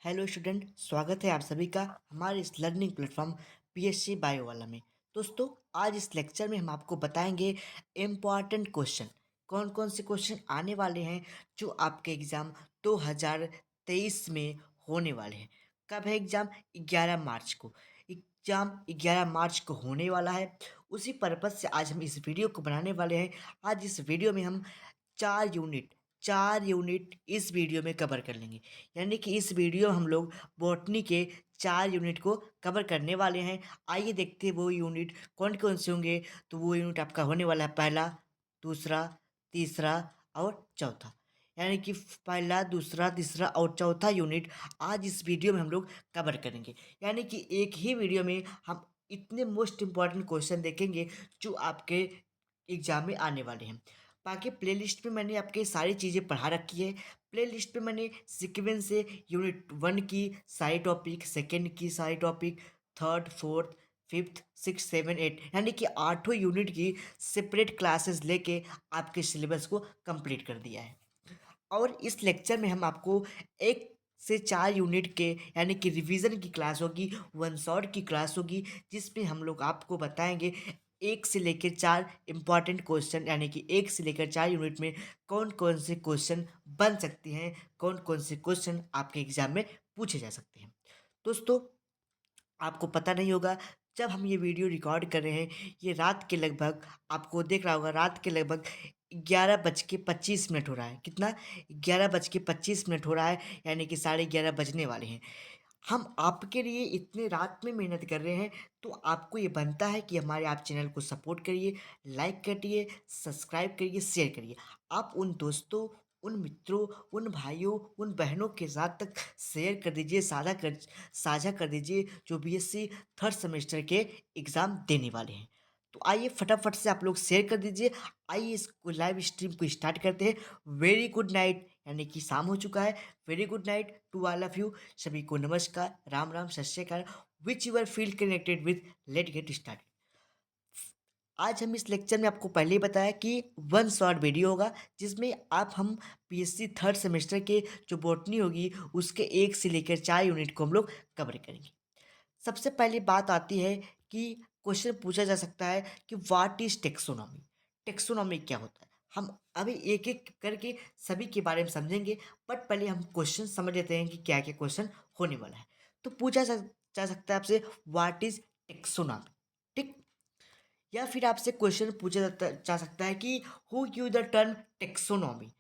Hello student, स्वागत है आप सभी का हमारे इस लर्निंग प्लेटफॉर्म पीएससी बायो वाला में। दोस्तों, आज इस लेक्चर में हम आपको बताएंगे इम्पॉर्टेंट क्वेश्चन, कौन कौन से क्वेश्चन आने वाले हैं जो आपके एग्ज़ाम 2023 में होने वाले हैं। कब है एग्ज़ाम? 11 मार्च को। एग्ज़ाम 11 मार्च को होने वाला है। उसी पर्पज़ से आज हम इस वीडियो को बनाने वाले हैं। आज इस वीडियो में हम 4 यूनिट इस वीडियो में कवर कर लेंगे। यानी कि इस वीडियो में हम लोग बॉटनी के 4 यूनिट को कवर करने वाले हैं। आइए देखते हैं वो यूनिट कौन कौन से होंगे। तो वो यूनिट आपका होने वाला है पहला, दूसरा, तीसरा और चौथा। यानी कि पहला, दूसरा, तीसरा और चौथा यूनिट आज इस वीडियो में हम लोग कवर करेंगे। यानी कि एक ही वीडियो में हम इतने मोस्ट इम्पॉर्टेंट क्वेश्चन देखेंगे जो आपके एग्जाम में आने वाले हैं। बाकी प्लेलिस्ट में मैंने आपके सारी चीज़ें पढ़ा रखी है। प्लेलिस्ट पे मैंने सीक्वेंस से यूनिट 1 की सारी टॉपिक, सेकंड की सारी topic, third, fourth, fifth, six, seven, eight यानी कि 8 यूनिट की सेपरेट क्लासेस लेके आपके सिलेबस को कंप्लीट कर दिया है। और इस लेक्चर में हम आपको 1 से 4 यूनिट के यानी कि रिवीजन की क्लास होगी, वन शॉट की क्लास होगी, जिसमें हम लोग आपको बताएंगे 1 से लेकर 4 इम्पॉर्टेंट क्वेश्चन, यानी कि 1 से लेकर 4 यूनिट में कौन कौन से क्वेश्चन बन सकते हैं, कौन कौन से क्वेश्चन आपके एग्जाम में पूछे जा सकते हैं। दोस्तों, आपको पता नहीं होगा, जब हम ये वीडियो रिकॉर्ड कर रहे हैं ये रात के लगभग, आपको देख रहा होगा, रात के लगभग 11:25 हो रहा है। कितना? 11:25 हो रहा है, यानी कि 11:30 बजने वाले हैं। हम आपके लिए इतने रात में मेहनत कर रहे हैं, तो आपको ये बनता है कि हमारे आप चैनल को सपोर्ट करिए, लाइक करिए, सब्सक्राइब करिए, शेयर करिए। आप उन दोस्तों, उन मित्रों, उन भाइयों, उन बहनों के साथ तक शेयर कर दीजिए, साझा कर दीजिए जो बीएससी थर्ड सेमेस्टर के एग्ज़ाम देने वाले हैं। तो आइए फटाफट से आप लोग शेयर कर दीजिए। आइए इसको लाइव स्ट्रीम को स्टार्ट करते हैं। वेरी गुड नाइट, यानी कि शाम हो चुका है। Very good night to all of you. सभी को नमस्कार, राम राम, सत श्री अकाल। Which your feel connected with, let get start. आज हम इस लेक्चर में आपको पहले ही बताया कि वन शॉट वीडियो होगा, जिसमें आप हम पीएससी थर्ड सेमेस्टर के जो बॉटनी होगी उसके 1 से लेकर 4 यूनिट को हम लोग कवर करेंगे। सबसे पहली बात आती है कि क्वेश्चन पूछा जा सकता है कि व्हाट इज टेक्सोनॉमी। टेक्सोनॉमी क्या होता है? हम अभी एक एक करके सभी के बारे में समझेंगे, बट पहले हम क्वेश्चन समझ लेते हैं कि क्या क्या क्वेश्चन होने वाला है। तो जा सकता है आपसे व्हाट इज टेक्सोनॉमी। ठीक। या फिर आपसे क्वेश्चन पूछा जा सकता है कि who give the term taxonomy.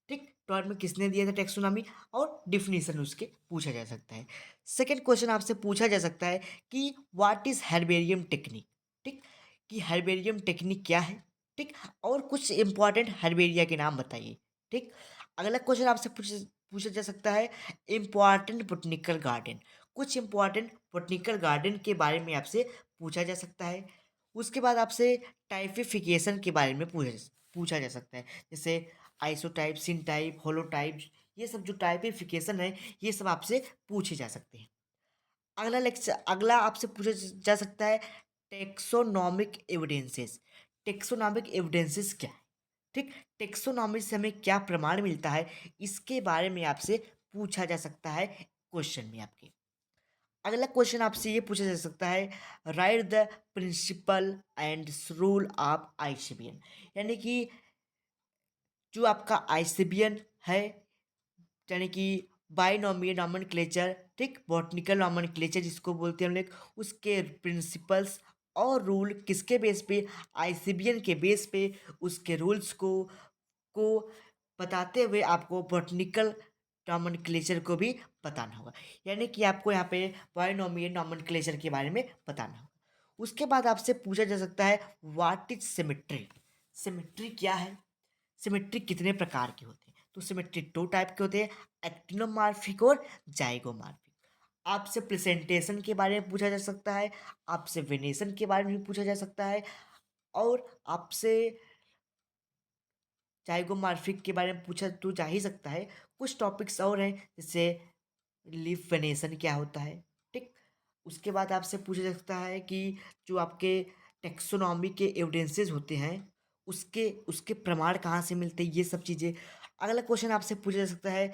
ठीक, टर्म किसने दिया था टेक्सोनॉमी, और डिफिनीशन उसके पूछा जा सकता है। सेकंड क्वेश्चन आपसे पूछा जा सकता है कि व्हाट इज हर्बेरियम टेक्निक। ठीक, कि हर्बेरियम टेक्निक क्या है। ठीक, और कुछ इंपॉर्टेंट हर्बेरिया के नाम बताइए। ठीक। अगला क्वेश्चन आपसे पूछा जा सकता है इम्पॉर्टेंट बोटनिकल गार्डन। कुछ इंपॉर्टेंट बोटनिकल गार्डन के बारे में आपसे पूछा जा सकता है। उसके बाद आपसे टाइपिफिकेशन के बारे में पूछा जा सकता है, जैसे आइसोटाइप, सिनटाइप, होलोटाइप, ये सब जो टाइपिफिकेशन है ये सब आपसे पूछे जा सकते हैं। अगला आपसे पूछा जा सकता है टेक्सोनॉमिक एविडेंसेस। टेक्सोनॉमिक एविडेंसेस क्या है? ठीक, टेक्सोनॉमी से हमें क्या प्रमाण मिलता है, इसके बारे में आपसे पूछा जा सकता है क्वेश्चन में आपके। अगला क्वेश्चन आपसे ये पूछा जा सकता है right the principle and rule of ICBN. यानी कि जो आपका आईसीबीएन है, यानी कि बाइनोमियल नॉमेनक्लेचर, ठीक, बॉटनिकल नॉमेनक्लेचर जिसको बोलते हैं हम लोग, उसके प्रिंसिपल्स और रूल किसके बेस पे? आईसीबीएन के बेस पे उसके रूल्स को बताते हुए आपको बॉटनिकल नॉमेनक्लेचर को भी बताना होगा। यानी कि आपको यहाँ पे बाइनोमियल नॉमेनक्लेचर के बारे में बताना होगा। उसके बाद आपसे पूछा जा सकता है व्हाट इज सिमेट्री। सिमेट्री क्या है? सिमेट्री कितने प्रकार के होते हैं? तो सिमेट्री 2 टाइप के होते हैं, एक्टिनोमॉर्फिक और जाइगोमॉर्फिक। आपसे प्रेजेंटेशन के बारे में पूछा जा सकता है, आपसे वेनेशन के बारे में भी पूछा जा सकता है, और आपसे जाइगोमॉर्फिक के बारे में पूछा तो जा ही सकता है। कुछ टॉपिक्स और हैं, जैसे लीफ वेनेशन क्या होता है। ठीक। उसके बाद आपसे पूछा जा सकता है कि जो आपके टेक्सोनॉमी के एविडेंसेस होते हैं उसके उसके प्रमाण कहाँ से मिलते हैं, ये सब चीज़ें। अगला क्वेश्चन आपसे पूछा जा सकता है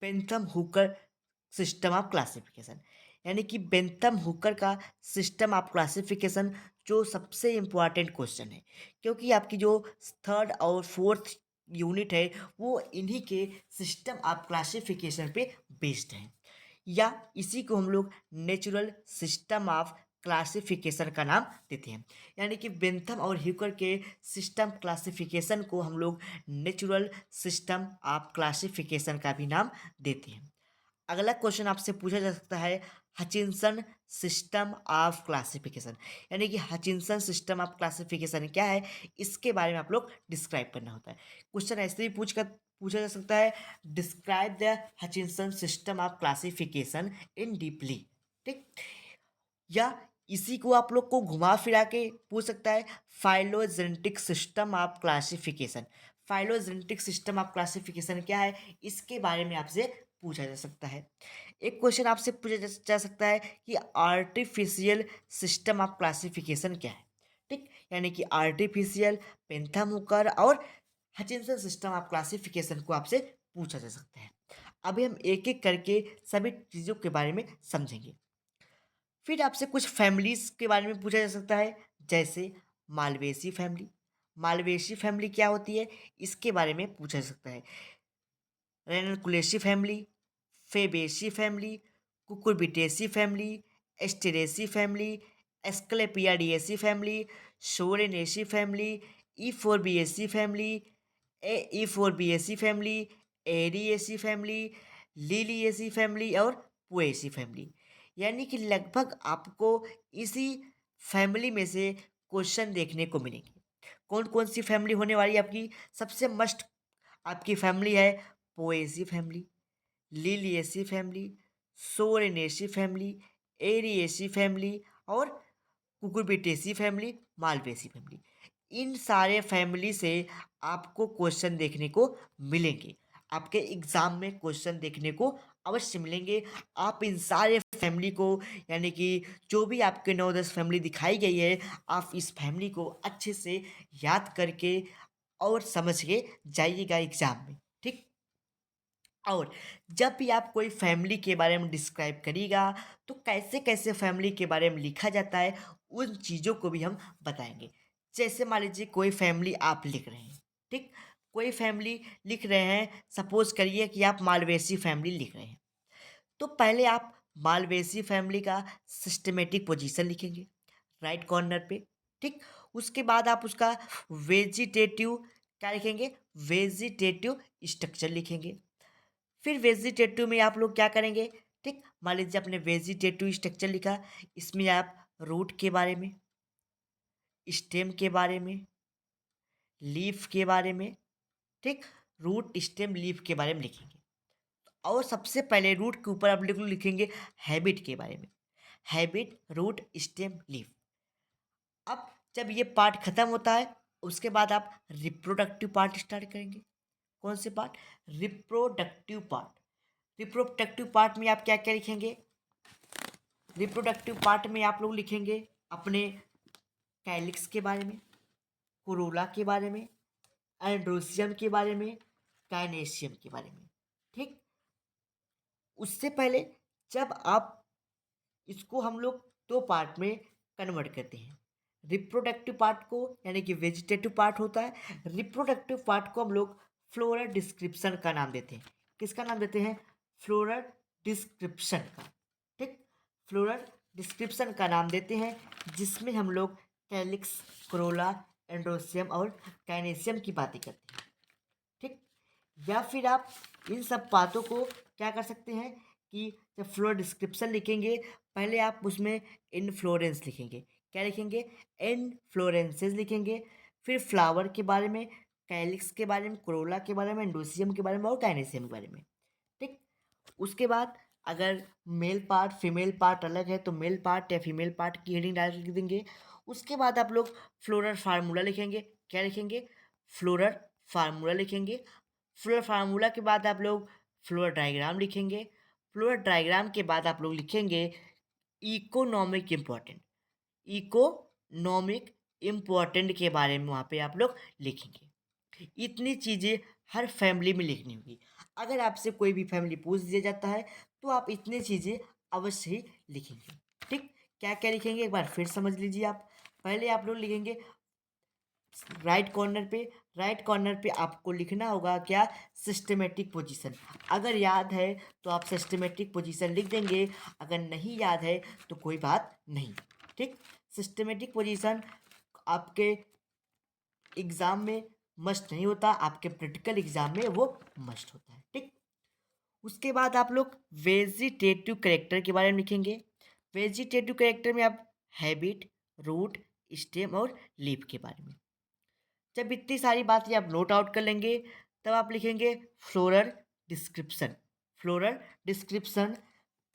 Bentham Hooker system of classification, यानी कि बेंथम हुकर का सिस्टम ऑफ क्लासिफिकेशन जो सबसे इम्पोर्टेंट क्वेश्चन है, क्योंकि आपकी जो थर्ड और फोर्थ यूनिट है वो इन्हीं के सिस्टम ऑफ क्लासिफिकेशन पे बेस्ड है, या इसी को हम लोग नेचुरल सिस्टम ऑफ क्लासिफिकेशन का नाम देते हैं। यानी कि बेंथम और ह्यूकर के सिस्टम क्लासिफिकेशन को हम लोग नेचुरल सिस्टम ऑफ क्लासिफिकेशन का भी नाम देते हैं। अगला क्वेश्चन आपसे पूछा जा सकता है हचिंसन सिस्टम ऑफ क्लासिफिकेशन, यानी कि हचिंसन सिस्टम ऑफ क्लासिफिकेशन क्या है, इसके बारे में आप लोग डिस्क्राइब करना होता है। क्वेश्चन ऐसे ही पूछा जा सकता है, describe the Hutchinson system of classification in deeply, ठीक। या इसी को आप लोग को घुमा फिरा के पूछ सकता है phylogenetic system of classification. Phylogenetic system of classification क्या है, इसके बारे में आपसे पूछा जा सकता है। एक क्वेश्चन आपसे पूछा जा सकता है कि आर्टिफिशियल सिस्टम ऑफ क्लासिफिकेशन क्या है, ठीक। यानी कि आर्टिफिशियल, पेंथम हुकर और हचिंसन सिस्टम ऑफ क्लासिफिकेशन को आपसे पूछा जा सकता है। अभी हम एक एक करके सभी चीज़ों के बारे में समझेंगे। फिर आपसे कुछ फैमिलीज के बारे में पूछा जा सकता है, जैसे मालवेसी फैमिली। मालवेसी फैमिली क्या होती है, इसके बारे में पूछा जा सकता है। Ranunculaceae family, Fabaceae family, Cucurbitaceae family, Asteraceae family, Asclepiadaceae family, Solanaceae family, Euphorbiaceae family, Euphorbiaceae family, Araceae family, Liliaceae family और पोएसी फैमिली। यानी कि लगभग आपको इसी फैमिली में से क्वेश्चन देखने को मिलेंगे। कौन कौन सी फैमिली होने वाली है आपकी, सबसे मस्ट आपकी फैमिली है Poaceae family, Liliaceae family, Solanaceae family, Araceae family और कुकुरबिटेसी फैमिली, मालवेसी फैमिली। इन सारे फैमिली से आपको क्वेश्चन देखने को मिलेंगे, आपके एग्जाम में क्वेश्चन देखने को अवश्य मिलेंगे। आप इन सारे फैमिली को, यानी कि जो भी आपके 9-10 फैमिली दिखाई गई है, आप इस फैमिली को अच्छे से याद करके और समझ के जाइएगा एग्जाम में, ठीक। और जब भी आप कोई फैमिली के बारे में डिस्क्राइब करिएगा तो कैसे कैसे फैमिली के बारे में लिखा जाता है, उन चीज़ों को भी हम बताएंगे। जैसे मान लीजिए कोई फैमिली आप लिख रहे हैं, ठीक। कोई फैमिली लिख रहे हैं, सपोज करिए कि आप मालवेसी फैमिली लिख रहे हैं, तो पहले आप मालवेसी फैमिली का सिस्टमेटिक पोजीशन लिखेंगे राइट कॉर्नर पे, ठीक। उसके बाद आप उसका वेजिटेटिव क्या लिखेंगे, वेजिटेटिव स्ट्रक्चर लिखेंगे। फिर वेजिटेटिव में आप लोग क्या करेंगे, ठीक। मान लीजिए आपने वेजिटेटिव स्ट्रक्चर लिखा, इसमें आप रूट के बारे में, स्टेम के बारे में, लीफ के बारे में, ठीक। रूट स्टेम लीफ के बारे में लिखेंगे। और सबसे पहले रूट के ऊपर आप लिखेंगे हैबिट के बारे में, हैबिट, रूट, स्टेम, लीफ। अब जब ये पार्ट खत्म होता है, उसके बाद आप रिप्रोडक्टिव पार्ट स्टार्ट करेंगे। कौन से part, reproductive part. Reproductive part में आप क्या क्या लिखेंगे, रिप्रोडक्टिव पार्ट में आप लोग लिखेंगे अपने कैलिक्स के बारे में, कोरोला के बारे में, एंड्रोसियम के बारे में, काइनेशियम के बारे में, ठीक। उससे पहले जब आप इसको हम लोग दो पार्ट में कन्वर्ट करते हैं, रिप्रोडक्टिव पार्ट को, यानी कि वेजिटेटिव पार्ट होता है, रिप्रोडक्टिव पार्ट को हम लोग फ्लोरल डिस्क्रिप्शन का नाम देते हैं। किसका नाम देते हैं, फ्लोरल डिस्क्रिप्शन का, ठीक। फ्लोरल डिस्क्रिप्शन का नाम देते हैं, जिसमें हम लोग कैलिक्स, क्रोला, एंड्रोसियम और काइनेसियम की बातें करते हैं, ठीक। या फिर आप इन सब बातों को क्या कर सकते हैं कि जब फ्लोर डिस्क्रिप्शन लिखेंगे, पहले आप उसमें इनफ्लोरेंस लिखेंगे। क्या लिखेंगे, इनफ्लोरेंसेस लिखेंगे। फिर फ्लावर के बारे में, कैलिक्स के बारे में, कोरोला के बारे में, एंडोसियम के बारे में और काइनेसियम के बारे में, ठीक। उसके बाद अगर मेल पार्ट फीमेल पार्ट अलग है तो मेल पार्ट या फीमेल पार्ट की हेडिंग डायरेक्ट लिख देंगे। उसके बाद आप लोग फ्लोरल फार्मूला लिखेंगे। क्या लिखेंगे, फ्लोरल फार्मूला लिखेंगे। फ्लोरल फार्मूला के बाद आप लोग फ्लोरल डायग्राम लिखेंगे। फ्लोरल डायग्राम के बाद आप लोग लिखेंगे इकोनॉमिक इम्पोर्टेंट, इकोनॉमिक इम्पोर्टेंट के बारे में वहाँ पे आप लोग लिखेंगे। इतनी चीज़ें हर फैमिली में लिखनी होगी। अगर आपसे कोई भी फैमिली पूछ दिया जाता है तो आप इतनी चीज़ें अवश्य ही लिखेंगे। ठीक, क्या क्या लिखेंगे एक बार फिर समझ लीजिए आप। पहले आप लोग लिखेंगे राइट कॉर्नर पे आपको लिखना होगा क्या, सिस्टमेटिक पोजीशन। अगर याद है तो आप सिस्टमेटिक पोजीशन लिख देंगे, अगर नहीं याद है तो कोई बात नहीं। ठीक, सिस्टमेटिक पोजीशन आपके एग्ज़ाम में मस्ट नहीं होता, आपके प्रैक्टिकल एग्ज़ाम में वो मस्ट होता है। ठीक, उसके बाद आप लोग वेजिटेटिव कैरेक्टर के बारे में लिखेंगे। वेजिटेटिव कैरेक्टर में आप हैबिट, रूट, स्टेम और लीफ के बारे में। जब इतनी सारी बातें आप नोट आउट कर लेंगे तब आप लिखेंगे फ्लोरल डिस्क्रिप्शन। फ्लोरल डिस्क्रिप्शन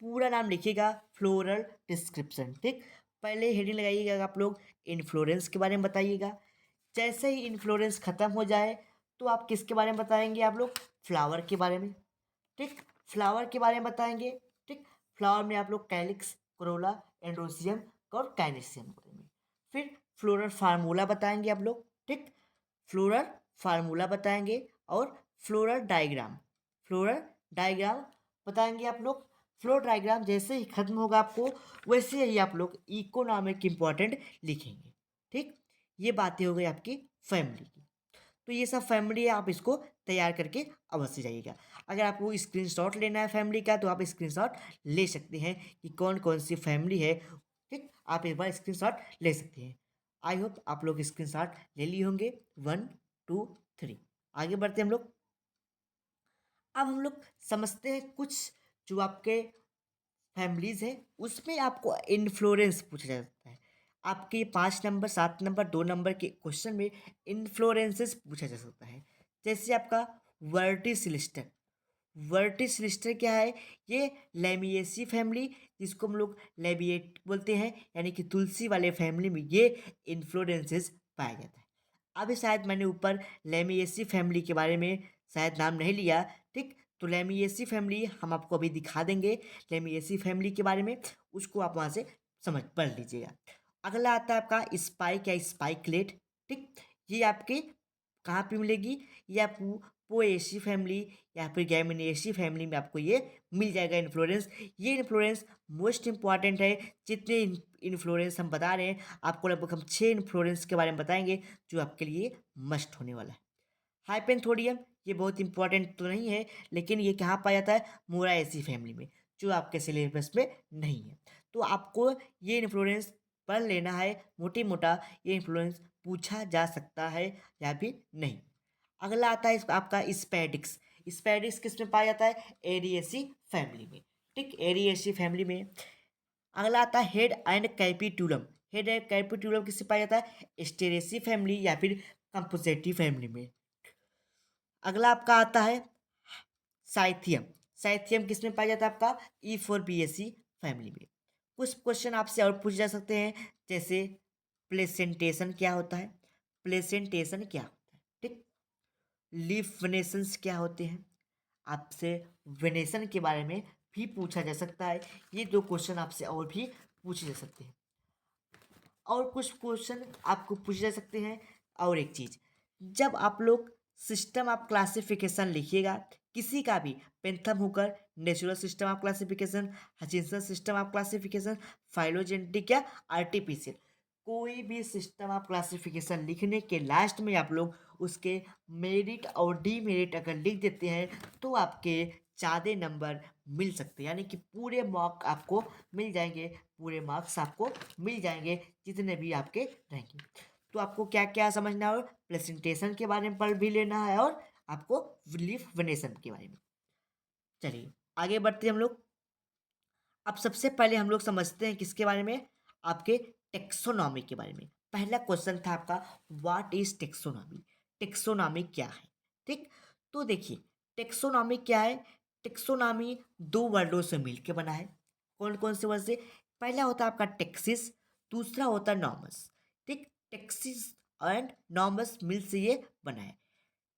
पूरा नाम लिखिएगा, फ्लोरल डिस्क्रिप्शन। ठीक, पहले हेडिंग लगाइएगा आप लोग इन्फ्लोरेंस के बारे में बताइएगा। जैसे ही इन्फ्लोरेंस ख़त्म हो जाए तो आप किसके बारे में बताएंगे, आप लोग फ्लावर के बारे में। ठीक, फ्लावर के बारे में बताएंगे। ठीक, फ्लावर में आप लोग कैलिक्स, कोरोला, एंड्रोसियम और काइनेसियम बोलेंगे। फिर फ्लोरल फार्मूला बताएंगे आप लोग। ठीक, फ्लोरल फार्मूला बताएंगे और फ्लोरल डायग्राम, फ्लोरल डायग्राम बताएंगे आप लोग। फ्लो डायग्राम जैसे ही खत्म होगा आपको वैसे ही आप लोग इकोनॉमिक इम्पोर्टेंट लिखेंगे। ठीक, ये बातें हो गई आपकी फैमिली की। तो ये सब फैमिली है, आप इसको तैयार करके अवश्य जाइएगा। अगर आपको स्क्रीनशॉट लेना है फैमिली का तो आप स्क्रीनशॉट ले सकते हैं कि कौन कौन सी फैमिली है। ठीक, आप एक बार स्क्रीनशॉट ले सकते हैं। आई होप आप लोग स्क्रीनशॉट ले लिए होंगे। 1 2 3, आगे बढ़ते हैं हम लोग। अब हम लोग समझते हैं कुछ जो आपके फैमिलीज है उसमें आपको इन्फ्लोरेंस पूछा जा सकता है। आपके 5 नंबर 7 नंबर 2 नंबर के क्वेश्चन में इन्फ्लोरेंसेस पूछा जा सकता है। जैसे आपका वर्टिसिलिस्टर। वर्टिसिलिस्टर क्या है, ये लेमिएसी फैमिली जिसको हम लोग लेबिएट बोलते हैं, यानी कि तुलसी वाले फैमिली में ये इन्फ्लोरेंसेस पाया जाता है। अभी शायद मैंने ऊपर लेमिएसी फैमिली के बारे में शायद नाम नहीं लिया। ठीक, तो लेमिएसी फैमिली हम आपको अभी दिखा देंगे। लेमिएसी फैमिली के बारे में उसको आप वहाँ से समझ पढ़ लीजिएगा। अगला आता है आपका स्पाइक या स्पाइकलेट। ठीक, ये आपके कहाँ पे मिलेगी, ये आपको पोएसी फैमिली या फिर गैमिनेसी फैमिली में आपको ये मिल जाएगा इन्फ्लोरेंस। ये इन्फ्लोरेंस मोस्ट इंपॉर्टेंट है। जितने इन्फ्लोरेंस हम बता रहे हैं आपको लगभग हम 6 इन्फ्लोरेंस के बारे में बताएंगे जो आपके लिए मस्ट होने वाला है। हाइपेंथोडियम ये बहुत इंपॉर्टेंट तो नहीं है, लेकिन ये कहाँ पाया जाता है, मोराएसी फैमिली में, जो आपके सिलेबस में नहीं है। तो आपको ये इन्फ्लोरेंस पढ़ लेना है मोटी मोटा, ये इन्फ्लोरेंस पूछा जा सकता है या फिर नहीं। अगला आता है आपका स्पैडिक्स। स्पैडिक्स किस में पाया जाता है, एरिएसी फैमिली में। ठीक, एरिएसी फैमिली में। अगला आता है head and capitulum. Head and capitulum किससे पाया जाता है, स्टेरेसी फैमिली या फिर कंपोजिटी फैमिली में। अगला आपका आता है साइथियम। साइथियम किस में पाया जाता है आपका, E4BSC फैमिली में। कुछ क्वेश्चन आपसे और पूछे जा सकते हैं, जैसे प्लेसेंटेशन क्या होता है, प्लेसेंटेशन क्या होता है। ठीक, लीफ वेनेसन्स क्या होते हैं, आपसे वेनेसन के बारे में भी पूछा जा सकता है। ये दो क्वेश्चन आपसे और भी पूछे जा सकते हैं। और कुछ क्वेश्चन आपको पूछे जा सकते हैं। और एक चीज़, जब आप लोग सिस्टम ऑफ क्लासिफिकेशन लिखिएगा किसी का भी, Bentham Hooker natural system of classification, Hutchinson system of classification, phylogenetic या आर्टिफिशियल, कोई भी सिस्टम ऑफ क्लासिफिकेशन लिखने के लास्ट में आप लोग उसके मेरिट और डीमेरिट अगर लिख देते हैं तो आपके ज़्यादा नंबर मिल सकते हैं, यानी कि पूरे मार्क आपको मिल जाएंगे, पूरे मार्क्स आपको मिल जाएंगे जितने भी आपके रहेंगे। तो आपको क्या क्या समझना है, और प्रेजेंटेशन के बारे में पढ़ भी लेना है और आपको लीफ वेनेसन के बारे में। चलिए आगे बढ़ते हैं हम लोग। अब सबसे पहले हम लोग समझते हैं किसके बारे में, आपके टेक्सोनॉमी के बारे में। पहला क्वेश्चन था आपका व्हाट इज टेक्सोनॉमी। टेक्सोनॉमी क्या है। ठीक, तो देखिए टेक्सोनॉमी क्या है। टेक्सोनॉमी दो वर्डों से मिलकर बना है। कौन कौन से वर्ड से, पहला होता है आपका टेक्सिस, दूसरा होता है नॉमस। ठीक, टेक्सिस एंड नॉमस मिल से ये बना है।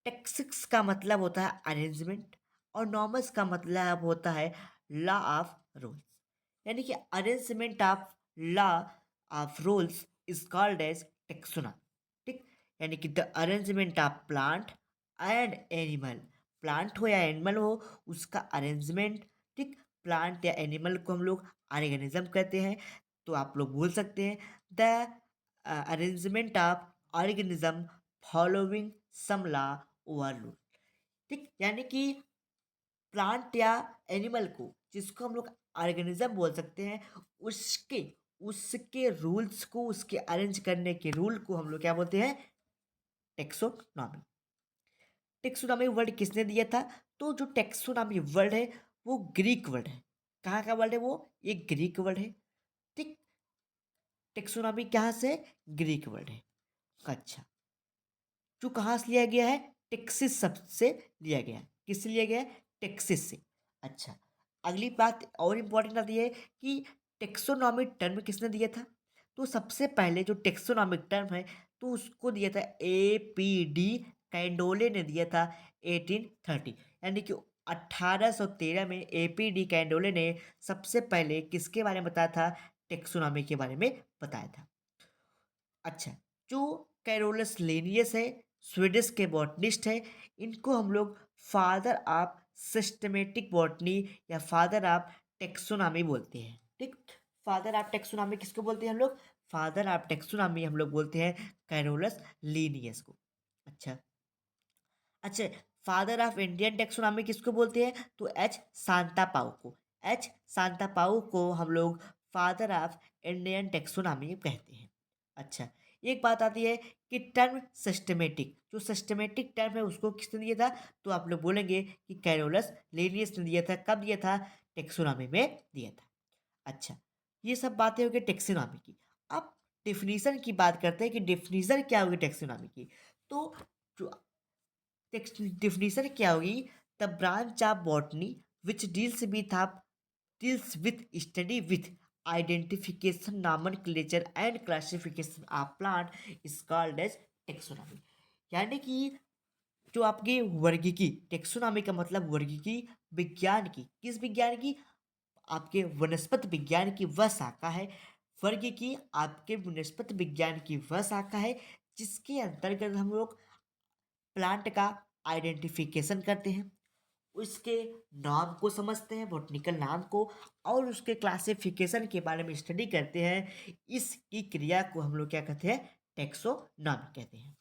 टेक्सिस का मतलब होता है अरेंजमेंट और नॉमस का मतलब होता है लॉ ऑफ रूल्स, यानी कि arrangement of law of rules is called as taxonomy. ठीक, यानी कि the arrangement of plant and animal, plant हो या एनिमल हो उसका अरेंजमेंट, ठीक, प्लांट या एनिमल को हम लोग ऑर्गेनिज्म कहते हैं। तो आप लोग बोल सकते हैं the arrangement of organism following some law over rule. ठीक, यानी कि प्लांट या एनिमल को जिसको हम लोग ऑर्गेनिज्म बोल सकते हैं, उसके उसके रूल्स को, उसके अरेंज करने के रूल को हम लोग क्या बोलते हैं? टेक्सोनॉमी। टेक्सोनॉमी वर्ड किसने दिया था? तो जो टेक्सोनॉमी वर्ड है वो ग्रीक वर्ड है। कहाँ का वर्ड है वो? एक ग्रीक वर्ड है। ठीक, टेक्सोनॉमी कहाँ से? ग्रीक वर्ड है। अच्छा, जो कहाँ से लिया गया है? टेक्सिस शब्द से लिया गया है। किससे लिया गया है? टेक्सिस से। अच्छा, अगली बात और इम्पोर्टेंट आती है कि टेक्सोनॉमिक टर्म किसने दिया था? तो सबसे पहले जो टेक्सोनॉमिक टर्म है तो उसको दिया था APD कैंडोले ने दिया था 1830, यानी कि 1813 में APD कैंडोले ने सबसे पहले किसके बारे में बताया था? टेक्सोनॉमी के बारे में बताया था। अच्छा, जो कैरोलस लेनियस है, स्वीडिश के बॉटनिस्ट है, इनको हम लोग फादर ऑफ सिस्टमेटिक बॉटनी या फादर ऑफ टेक्सोनॉमी बोलते हैं। ठीक, फादर ऑफ टेक्सोनॉमी किसको बोलते हैं हम लोग? फादर ऑफ टेक्सोनॉमी हम लोग बोलते हैं कैरोलस लीनियस को। अच्छा, अच्छा, फादर ऑफ इंडियन टेक्सोनॉमी किसको बोलते हैं? तो एच शांता पाउ को। एच शांता पाउ को हम लोग फादर ऑफ इंडियन टेक्सोनॉमी कहते हैं। अच्छा, एक बात आती है कि टर्म सिस्टमेटिक, जो सिस्टमेटिक टर्म है उसको किसने दिया था? तो आप लोग बोलेंगे कि कैरोलस लेनियस ने दिया था। कब दिया था? टेक्सोनॉमी में दिया था। अच्छा, ये सब बातें हो गई टेक्सोनॉमी की। अब डेफिनीशन की बात करते हैं कि डेफिनीशन क्या होगी टेक्सोनॉमी की। तो जो डेफिनेशन क्या होगी? The branch of botany which deals with study with identification, nomenclature and classification of plant is called as taxonomy. यानी कि जो आपकी वर्गीकी, टेक्सोनॉमी का मतलब वर्गीकी, विज्ञान की, किस विज्ञान की? आपके वनस्पति विज्ञान की वह शाखा है। वर्गीकी आपके वनस्पति विज्ञान की वह शाखा है जिसके अंतर्गत हम लोग प्लांट का आइडेंटिफिकेशन करते हैं, उसके नाम को समझते हैं, बॉटनिकल नाम को, और उसके क्लासिफिकेशन के बारे में स्टडी करते हैं। इसकी क्रिया को हम लोग क्या कहते हैं? टेक्सोनॉमी कहते हैं।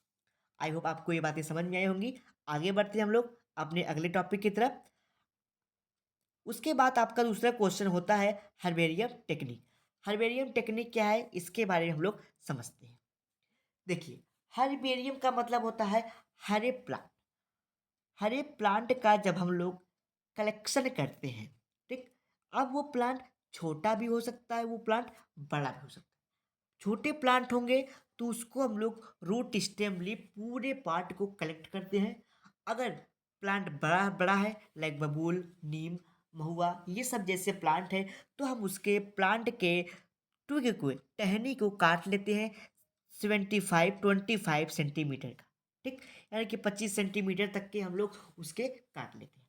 आई होप आपको ये बातें समझ में आई होंगी। आगे बढ़ते हैं हम लोग अपने अगले टॉपिक की तरफ। उसके बाद आपका दूसरा क्वेश्चन होता है हर्बेरियम टेक्निक। हर्बेरियम टेक्निक क्या है, इसके बारे में हम लोग समझते हैं। देखिए, हर्बेरियम का मतलब होता है हरे प्लांट। हरे प्लांट का जब हम लोग कलेक्शन करते हैं, ठीक, अब वो प्लांट छोटा भी हो सकता है, वो प्लांट बड़ा भी हो सकता है। छोटे प्लांट होंगे तो उसको हम लोग रूट स्टेम लीफ पूरे पार्ट को कलेक्ट करते हैं। अगर प्लांट बड़ा बड़ा है, लाइक बबूल, नीम, महुआ, ये सब जैसे प्लांट है, तो हम उसके प्लांट के ट्विग को, टहनी को काट लेते हैं 25 सेंटीमीटर का। ठीक, यानी कि 25 सेंटीमीटर तक के हम लोग उसके काट लेते हैं।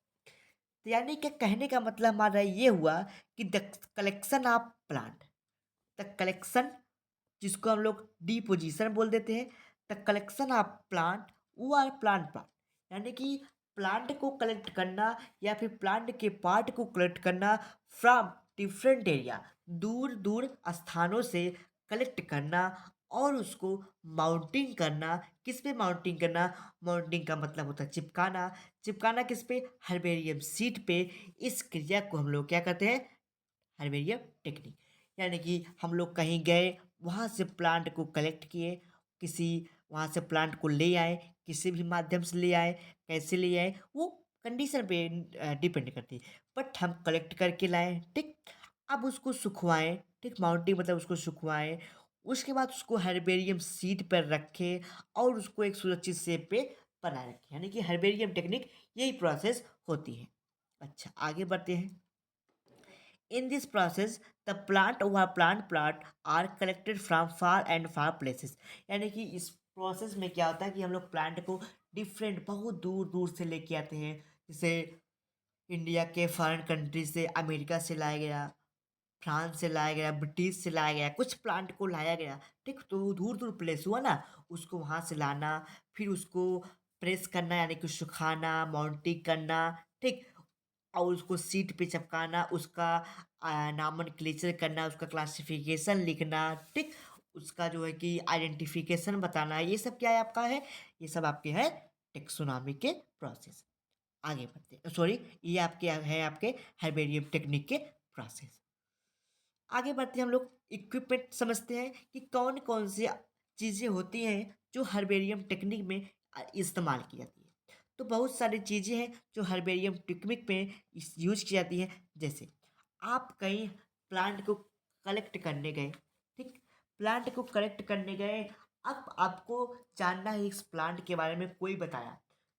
तो यानी कि कहने का मतलब हमारा ये हुआ कि the collection of plant, the collection, जिसको हम लोग डिपोजिशन बोल देते हैं, द कलेक्शन ऑफ प्लांट, वो आर प्लांट प्लांट, यानी कि प्लांट को कलेक्ट करना या फिर प्लांट के पार्ट को कलेक्ट करना फ्रॉम डिफरेंट एरिया, दूर दूर स्थानों से कलेक्ट करना, और उसको माउंटिंग करना। किस पे माउंटिंग करना? माउंटिंग का मतलब होता है चिपकाना। चिपकाना किस पे? हर्बेरियम सीट पे। इस क्रिया को हम लोग क्या कहते हैं? Herbarium technique. यानी कि हम लोग कहीं गए, वहाँ से प्लांट को कलेक्ट किए, किसी वहाँ से प्लांट को ले आए, किसी भी माध्यम से ले आए, कैसे ले आए वो कंडीशन पे डिपेंड करती है, बट हम कलेक्ट करके लाए। ठीक, अब उसको सुखवाएं। ठीक, माउंटिंग मतलब उसको सुखवाएं, उसके बाद उसको हर्बेरियम सीट पर रखें और उसको एक सुरक्षित शेप पे बनाए रखें, यानी कि हर्बेरियम टेक्निक यही प्रोसेस होती है। अच्छा, आगे बढ़ते हैं। In this process, the plant or plant are collected from far and far places। यानी कि इस प्रोसेस में क्या होता है कि हम लोग प्लांट को डिफरेंट, बहुत दूर दूर से लेके आते हैं। जैसे इंडिया के फॉरेन कंट्री से, अमेरिका से लाया गया, फ्रांस से लाया गया, ब्रिटिश से लाया गया, कुछ प्लांट को लाया गया। ठीक, तो दूर दूर प्लेस हुआ ना, उसको वहाँ से लाना, फिर उसको प्रेस करना, यानी कि सुखाना, माउंटिंग करना। ठीक, और उसको सीट पे चिपकाना, उसका नॉमेनक्लेचर करना, उसका क्लासिफिकेशन लिखना, ठीक? उसका जो है कि आइडेंटिफिकेशन बताना, ये सब क्या है आपका है? ये सब आपके है टेक्सोनॉमी के प्रोसेस। आगे बढ़ते हैं, सॉरी, ये आपके है आपके हर्बेरियम टेक्निक के प्रोसेस। आगे बढ़ते हैं हम लोग इक्विपमेंट समझते हैं कि कौन कौन सी चीज़ें होती हैं जो हर्बेरियम टेक्निक में इस्तेमाल की जाती है। तो बहुत सारी चीज़ें हैं जो हर्बेरियम टेक्निक में यूज की जाती हैं। जैसे आप कहीं प्लांट को कलेक्ट करने गए, ठीक? प्लांट को कलेक्ट करने गए, अब आपको जानना है इस प्लांट के बारे में, कोई बताया,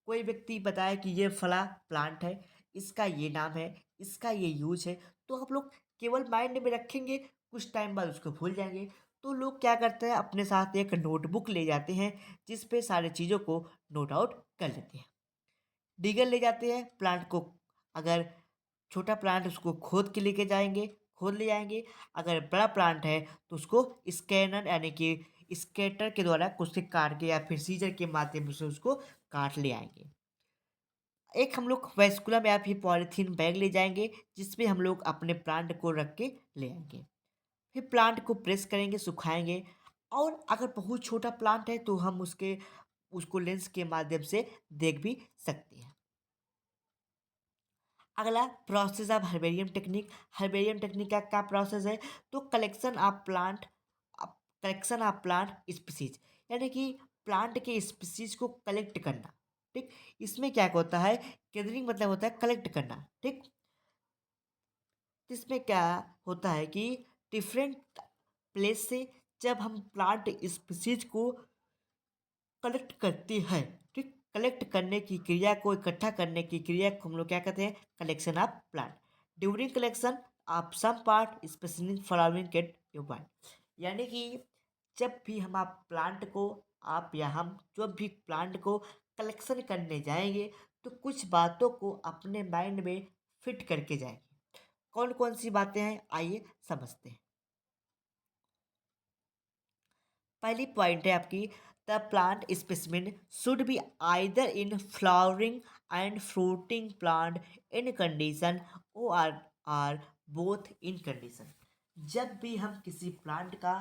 कोई व्यक्ति बताया कि ये फला प्लांट है, इसका ये नाम है, इसका ये यूज है, तो आप लोग केवल माइंड में रखेंगे, कुछ टाइम बाद उसको भूल जाएंगे। तो लोग क्या करते हैं, अपने साथ एक नोटबुक ले जाते हैं जिस पे सारी चीज़ों को नोट आउट कर लेते हैं। डिगर ले जाते हैं प्लांट को, अगर छोटा प्लांट उसको खोद के लेके जाएंगे, खोद ले जाएंगे। अगर बड़ा प्लांट है तो उसको स्कैनर यानी कि स्केटर के द्वारा उसके काट के या फिर सीजर के माध्यम से उसको काट ले आएंगे। एक हम लोग वैस्कुलम या फिर पॉलीथीन बैग ले जाएंगे जिसमें हम लोग अपने प्लांट को रख के ले आएंगे। फिर प्लांट को प्रेस करेंगे, सुखाएंगे। और अगर बहुत छोटा प्लांट है तो हम उसको लेंस के माध्यम से देख भी सकते हैं। अगला process of herbarium technique. Herbarium technique का क्या प्रोसेस है? तो कलेक्शन ऑफ प्लांट स्पीसीज, यानी कि प्लांट के स्पीसीज को कलेक्ट करना, ठीक? इसमें क्या होता है, गैदरिंग मतलब होता है कलेक्ट करना, ठीक? इसमें क्या होता है कि डिफरेंट प्लेस से जब हम प्लांट स्पीसीज को कलेक्ट करते हैं, ठीक? कलेक्ट करने की क्रिया को, इकट्ठा करने की क्रिया को हम लोग क्या कहते हैं? Collection of plant. During collection of some part specific following get you point, यानी कि जब भी हम आप प्लांट को, आप या हम जब भी प्लांट को कलेक्शन करने जाएंगे तो कुछ बातों को अपने माइंड में फिट करके जाएंगे। कौन कौन सी बातें हैं, आइए समझते हैं। पहली पॉइंट है आपकी, the plant specimen should be either in flowering and fruiting plant in condition or both in condition. जब भी हम किसी प्लांट का,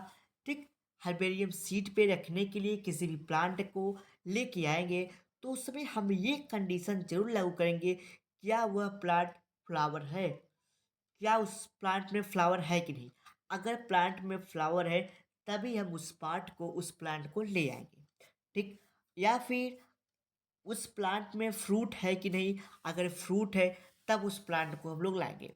ठीक, हर्बेरियम सीड पे रखने के लिए किसी भी प्लांट को लेके आएंगे तो उसमें हम ये कंडीशन जरूर लागू करेंगे, क्या वह प्लांट फ्लावर है, क्या उस प्लांट में फ्लावर है कि नहीं। अगर प्लांट में फ्लावर है तभी हम उस प्लांट को ले आएंगे, ठीक? या फिर उस प्लांट में फ्रूट है कि नहीं, अगर फ्रूट है तब उस प्लांट को हम लोग लाएंगे।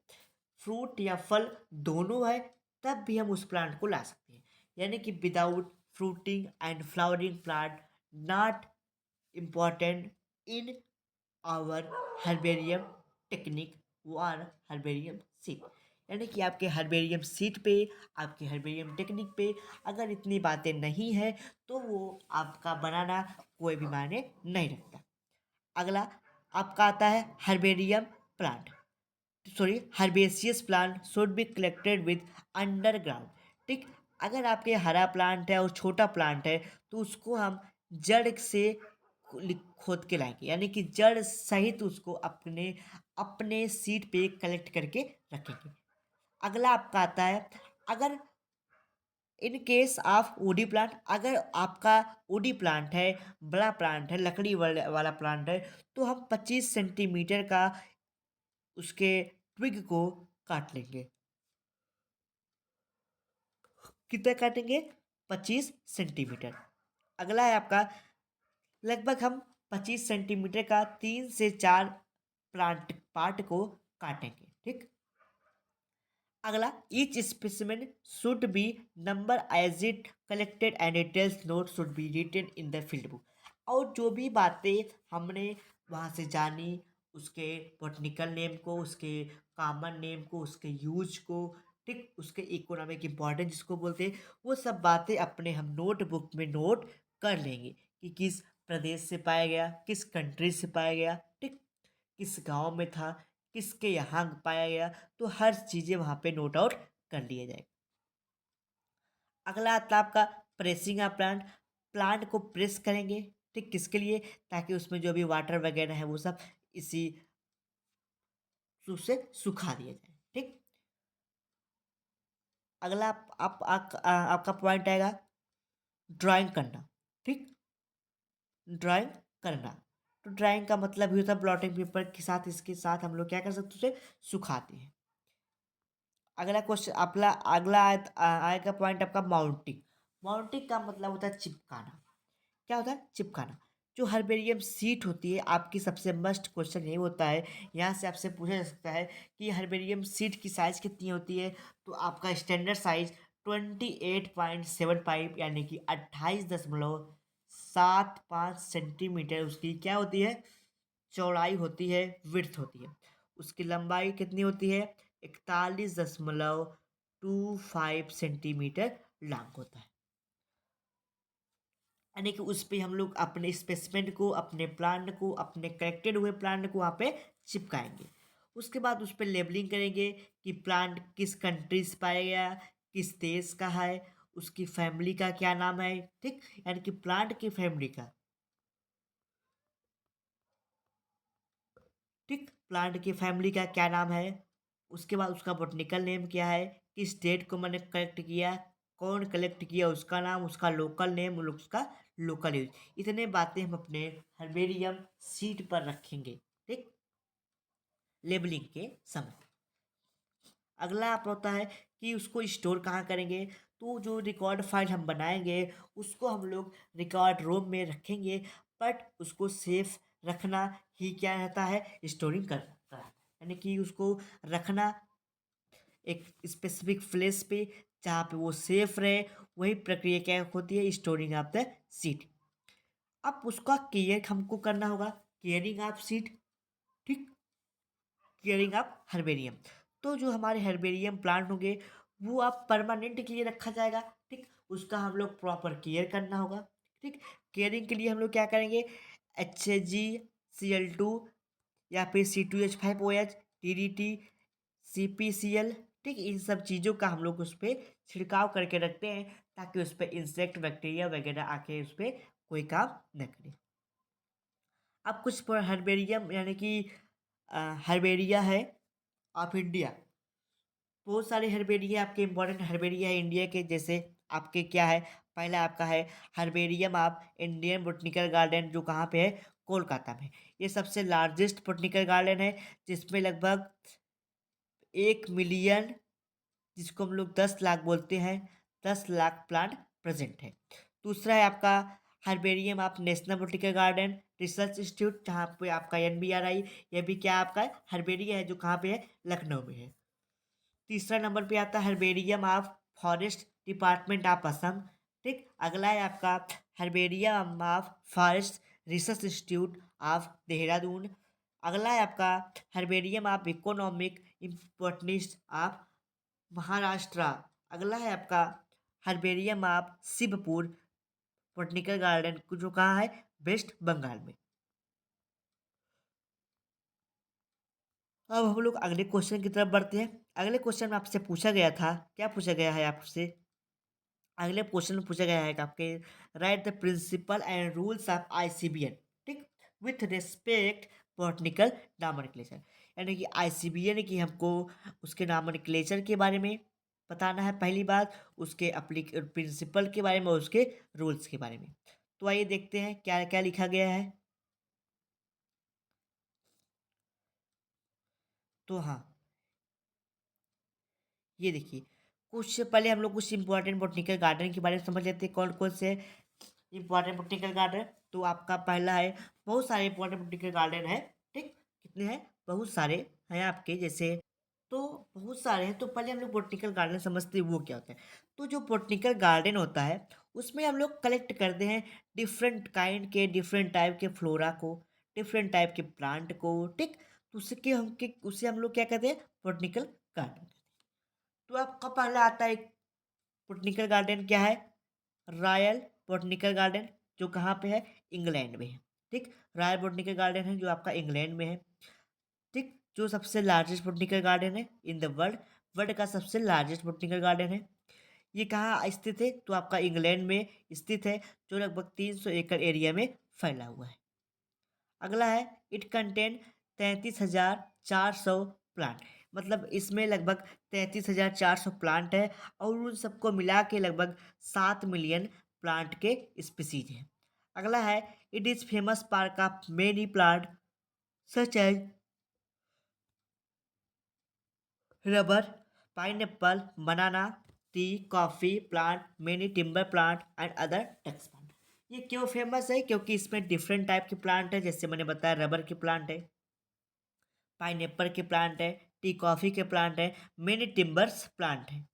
फ्रूट या फल दोनों है तब भी हम उस प्लांट को ला सकते हैं। यानी कि without fruiting and flowering plant not important in our herbarium technique और हर्बेरियम सीट, यानी कि आपके हर्बेरियम सीट पे, आपके हर्बेरियम टेक्निक पे अगर इतनी बातें नहीं है तो वो आपका बनाना कोई भी मायने नहीं रखता। अगला आपका आता है herbarium plant, sorry herbaceous plant should be collected with underground, ठीक? अगर आपके हरा प्लांट है और छोटा प्लांट है तो उसको हम जड़ से खोद के लाएंगे, यानी कि जड़ सहित उसको अपने अपने सीट पे कलेक्ट करके रखेंगे। अगला आपका आता है, अगर in case of woody plant, अगर आपका वुडी प्लांट है, बड़ा प्लांट है, लकड़ी वाला प्लांट है, तो हम 25 सेंटीमीटर का उसके ट्विग को काट लेंगे। कितना काटेंगे? 25 सेंटीमीटर। अगला है आपका, लगभग हम 25 सेंटीमीटर का 3 से 4 प्लांट पार्ट को काटेंगे, ठीक? अगला, each specimen should be number as it collected and details note should be written in the field book. और जो भी बातें हमने वहाँ से जानी, उसके बॉटनिकल नेम को, उसके कॉमन नेम को, उसके यूज को, ठीक, उसके इकोनॉमिक इम्पोर्टेंस जिसको बोलते हैं, वो सब बातें अपने हम नोटबुक में नोट कर लेंगे कि किस प्रदेश से पाया गया, किस कंट्री से पाया गया, ठीक, किस गांव में था, किसके यहाँ पाया गया, तो हर चीज़ें वहाँ पे नोट आउट कर लिया जाए। अगला आता है आपका प्रेसिंग ऑफ प्लांट। प्लांट को प्रेस करेंगे, ठीक, किसके लिए? ताकि उसमें जो भी वाटर वगैरह है वो सब इसी तो उसे सुखा दिया जाए। ठीक, अगला आपका पॉइंट आएगा ड्राइंग करना। ठीक, ड्राइंग करना, तो ड्राइंग का मतलब ही होता है ब्लॉटिंग पेपर के साथ, इसके साथ हम लोग क्या कर सकते हैं, उसे सुखाते हैं। अगला क्वेश्चन अपना अगला आएगा पॉइंट आपका माउंटिंग। माउंटिंग का मतलब होता है चिपकाना। क्या होता है, चिपकाना। जो हर्बेरियम सीट होती है, आपकी सबसे मस्ट क्वेश्चन ये होता है, यहाँ से आपसे पूछा जा सकता है कि हर्बेरियम सीट की साइज़ कितनी होती है। तो आपका स्टैंडर्ड साइज 28.75 यानी कि 28.75 सेंटीमीटर उसकी क्या होती है, चौड़ाई होती है, विड्थ होती है। उसकी लंबाई कितनी होती है, 41.25 लॉन्ग होता है। यानी कि उस पे हम लोग अपने स्पेसिमेन को, अपने प्लांट को, अपने कलेक्टेड हुए प्लांट को वहाँ पे चिपकाएंगे। उसके बाद उस पर लेबलिंग करेंगे कि प्लांट किस कंट्री से पाया गया, किस देश का है, उसकी फैमिली का क्या नाम है। ठीक, यानी कि प्लांट की फैमिली का, ठीक, प्लांट की फैमिली का क्या नाम है। उसके बाद उसका बॉटनिकल नेम क्या है, किस डेट को मैंने कलेक्ट किया, कौन कलेक्ट किया, उसका नाम, उसका लोकल नेम, उसका लोकल यूज। इतने बातें हम अपने हर्बेरियम सीट पर रखेंगे। ठीक, लेबलिंग के समय। अगला आप होता है कि उसको स्टोर कहाँ करेंगे। तो जो रिकॉर्ड फाइल हम बनाएंगे उसको हम लोग रिकॉर्ड रूम में रखेंगे, बट उसको सेफ रखना ही क्या रहता है, स्टोरिंग करता है। यानी कि उसको रखना एक स्पेसिफिक प्लेस पे जहाँ पे वो सेफ रहे। वही प्रक्रिया क्या होती है, स्टोरिंग ऑफ द सीड। अब उसका केयर हमको करना होगा, केयरिंग ऑफ सीड। ठीक, केयरिंग ऑफ हर्बेरियम। तो जो हमारे हर्बेरियम प्लांट होंगे वो आप परमानेंट के लिए रखा जाएगा। ठीक, उसका हम लोग प्रॉपर केयर करना होगा। ठीक, केयरिंग के लिए हम लोग क्या करेंगे, HgCl2 या फिर C2H5OH, DDT, CpCl। ठीक, इन सब चीज़ों का हम लोग उस पर छिड़काव करके रखते हैं ताकि उस पर इंसेक्ट बैक्टीरिया वगैरह आके उस पर कोई काम न करे। अब कुछ पर हर्बेरियम यानी कि हर्बेरिया है ऑफ इंडिया। बहुत सारे हर्बेरिया आपके इंपॉर्टेंट हर्बेरिया है इंडिया के, जैसे आपके क्या है, पहला आपका है herbarium of Indian botanical garden, जो कहाँ पे है, कोलकाता में। ये सबसे लार्जेस्ट बोटनिकल गार्डन है, जिसमें लगभग 1 मिलियन, जिसको हम लोग 10 लाख बोलते हैं, 10 लाख प्लांट प्रेजेंट है। दूसरा है आपका herbarium of national botanical garden research institute, जहाँ पे आपका NBRI। यह भी क्या आपका है, हर्बेरिया है, जो कहाँ पे है, लखनऊ में है। तीसरा नंबर पे आता है herbarium of forest department of Assam. ठीक, अगला है आपका herbarium of forest research institute of Dehradun. अगला है आपका herbarium of economic importance of Maharashtra. अगला है आपका herbarium of Shivpur botanical garden, जो कहाँ है, वेस्ट बंगाल में। अब हम लोग अगले क्वेश्चन की तरफ बढ़ते हैं। अगले क्वेश्चन में आपसे पूछा गया था, क्या पूछा गया है आपसे, अगले क्वेश्चन में पूछा गया है कि आपके right the principle and rules of ICBN। ठीक, विथ रिस्पेक्ट बॉटनिकल नॉमेनक्लेचर। यानी कि ICBN की हमको उसके नॉमेनक्लेचर के बारे में बताना है पहली बात, उसके प्रिंसिपल के बारे में, उसके रूल्स के बारे में। तो आइए देखते हैं क्या क्या लिखा गया है। तो हाँ, ये देखिए, कुछ पहले हम लोग कुछ इंपॉर्टेंट बोटनिकल गार्डन के बारे में समझ लेते हैं, कौन कौन से इंपॉर्टेंट बोटनिकल गार्डन। तो आपका पहला है, बहुत सारे इंपॉर्टेंट बोटनिकल गार्डन है। ठीक, कितने हैं, बहुत सारे हैं आपके, जैसे, तो बहुत सारे हैं। तो पहले हम लोग बोटनिकल गार्डन समझते हैं वो क्या होता है। तो जो बोटनिकल गार्डन होता है उसमें हम लोग कलेक्ट करते हैं डिफरेंट काइंड के, डिफरेंट टाइप के फ्लोरा को, डिफरेंट टाइप के प्लांट को। ठीक, तो उसे हम लोग क्या कहते हैं, बोटनिकल गार्डन। तो आपका पहला आता है बोटनिकल गार्डन, क्या है, रॉयल बोटनिकल गार्डन, जो कहाँ पे है, इंग्लैंड में है। ठीक, रॉयल बोटनिकल गार्डन है जो आपका इंग्लैंड में है। ठीक, जो सबसे लार्जेस्ट बोटनिकल गार्डन है इन द वर्ल्ड, वर्ल्ड का सबसे लार्जेस्ट बोटनिकल गार्डन है। ये कहाँ स्थित है, तो आपका इंग्लैंड में स्थित है, जो लगभग 300 एकड़ एरिया में फैला हुआ है। अगला है, इट कंटेन 33,400 प्लांट। मतलब इसमें लगभग 33,400 प्लांट है और उन सबको मिला के लगभग 7 मिलियन प्लांट के स्पीसीज हैं। अगला है, it is famous park of many plant such as rubber, pineapple, banana, tea, coffee plant, many timber plant and other tax plant. ये क्यों फेमस है? क्योंकि इसमें डिफरेंट टाइप के प्लांट है, जैसे मैंने बताया रबर के प्लांट है, पाइनएप्पल के प्लांट है, टी कॉफी के प्लांट है, मेनी टिम्बर्स प्लांट है।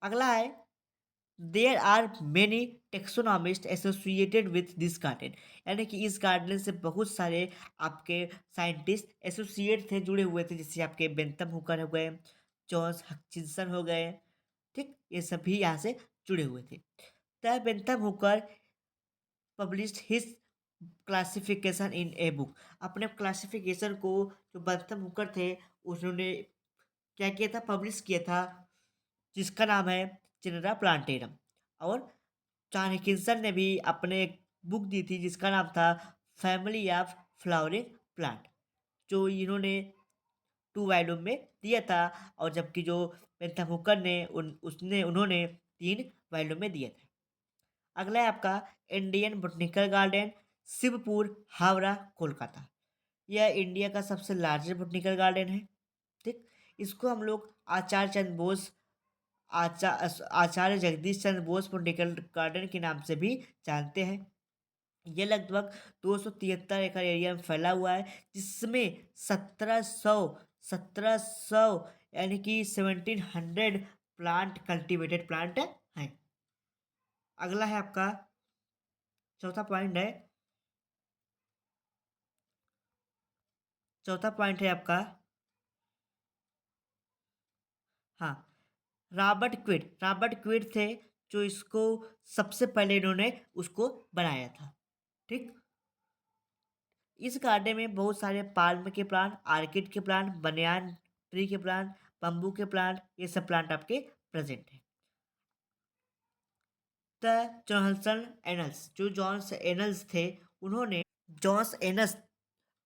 अगला है, there are many taxonomist associated with this garden. यानी कि इस गार्डन से बहुत सारे आपके साइंटिस्ट एसोसिएट थे, जुड़े हुए थे, जैसे आपके बेंथम हुकर हो गए, जॉन्स हचिंसन हो गए, ठीक, ये सभी यहाँ से जुड़े हुए थे। The Bentham Hooker published his classification in a book. अपने क्लासिफिकेशन को जो बेंथम हुकर थे उन्होंने क्या किया था, पब्लिश किया था, जिसका नाम है चिनरा प्लांटेरम। और जॉन हिकिंसन ने भी अपने एक बुक दी थी जिसका नाम था फैमिली ऑफ फ्लावरिंग प्लांट, जो इन्होंने 2 वॉल्यूम में दिया था, और जबकि जो बेंथम हुकर ने उन्होंने 3 वॉल्यूम में दिया था। अगला है आपका Indian botanical garden, Shivpur, Howrah, Kolkata. यह इंडिया का सबसे लार्जेस्ट बोटनिकल गार्डन है, ठीक। इसको हम लोग आचार्य चंद्र बोस आचार्य जगदीश चंद्र बोस बोटनिकल गार्डन के नाम से भी जानते हैं। ये लगभग 273 एकड़ एरिया में फैला हुआ है, जिसमें 1700 यानी कि 1700 प्लांट, कल्टीवेटेड प्लांट हैं। अगला है आपका चौथा पॉइंट है, चौथा पॉइंट है आपका, हाँ, रॉबर्ट क्विड थे जो इसको सबसे पहले इन्होंने उसको बनाया था, ठीक। इस गार्डन में बहुत सारे पाल्म के प्लांट, आर्किड के प्लांट, बनियान ट्री के प्लांट, बम्बू के प्लांट, ये सब प्लांट आपके प्रेजेंट हैं। द जॉनसन एनल्स, जो जॉन्स एनल्स थे, उन्होंने जॉन्स एनल्स